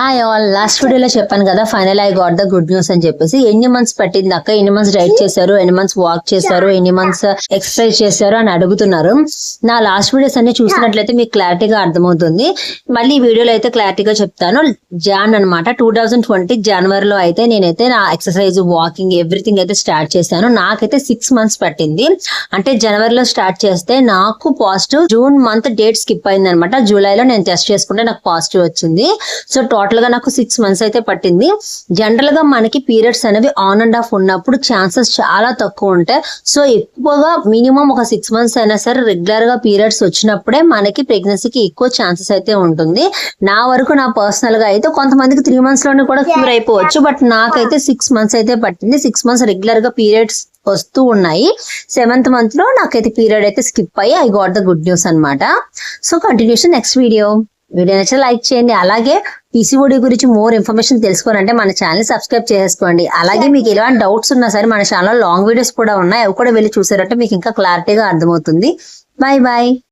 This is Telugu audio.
హాయ్ ఆల్, లాస్ట్ వీడియోలో చెప్పాను కదా final I got the good news అని చెప్పేసి. ఎన్ని మంత్స్ పట్టింది అక్క, ఎన్ని మంత్స్ డైట్ చేశారు, ఎన్ని మంత్స్ వాక్ చేశారు, ఎన్ని మంత్స్ ఎక్సర్సైజ్ చేశారు అని అడుగుతున్నారు. నా లాస్ట్ వీడియోస్ అన్ని చూసినట్లయితే మీకు క్లారిటీగా అర్థమవుతుంది. మళ్ళీ ఈ వీడియోలో అయితే క్లారిటీగా చెప్తాను. జాన్ అనమాట 2020 జనవరిలో అయితే నేనైతే నా ఎక్సర్సైజ్, వాకింగ్, ఎవ్రీథింగ్ అయితే స్టార్ట్ చేశాను. నాకైతే 6 months పట్టింది. అంటే జనవరిలో స్టార్ట్ చేస్తే నాకు positive, June month date skip అయింది అనమాట. జూలైలో నేను టెస్ట్ చేసుకుంటే నాకు పాజిటివ్ వచ్చింది. సో టోటల్ గా నాకు 6 months అయితే పట్టింది. జనరల్ గా మనకి పీరియడ్స్ అనేవి ఆన్ అండ్ ఆఫ్ ఉన్నప్పుడు ఛాన్సెస్ చాలా తక్కువ ఉంటాయి. సో ఎక్కువగా మినిమం ఒక 6 months అయినా సరే రెగ్యులర్ గా పీరియడ్స్ వచ్చినప్పుడే మనకి ప్రెగ్నెన్సీకి ఎక్కువ ఛాన్సెస్ అయితే ఉంటుంది. నా వరకు నా పర్సనల్ గా అయితే కొంతమందికి 3 months లోనే కూడా క్యూర్ అయిపోవచ్చు. బట్ నాకైతే 6 months అయితే పట్టింది. 6 months రెగ్యులర్ గా పీరియడ్స్ వస్తూ ఉన్నాయి. 7th month లో నాకైతే పీరియడ్ అయితే స్కిప్ అయ్యి I got the good news అనమాట. సో కంటిన్యూషన్ నెక్స్ట్ వీడియో నచ్చితే లైక్ చేయండి. అలాగే పీసీఓడి గురించి మోర్ ఇన్ఫర్మేషన్ తెలుసుకోవాలంటే మన ఛానల్ సబ్స్క్రైబ్ చేసుకోండి. అలాగే మీకు ఎలాంటి డౌట్స్ ఉన్నా సరే మన ఛానల్ లాంగ్ వీడియోస్ కూడా ఉన్నాయి, అవి కూడా వెళ్ళి చూసారంటే మీకు ఇంకా క్లారిటీగా అర్థమవుతుంది. Bye bye.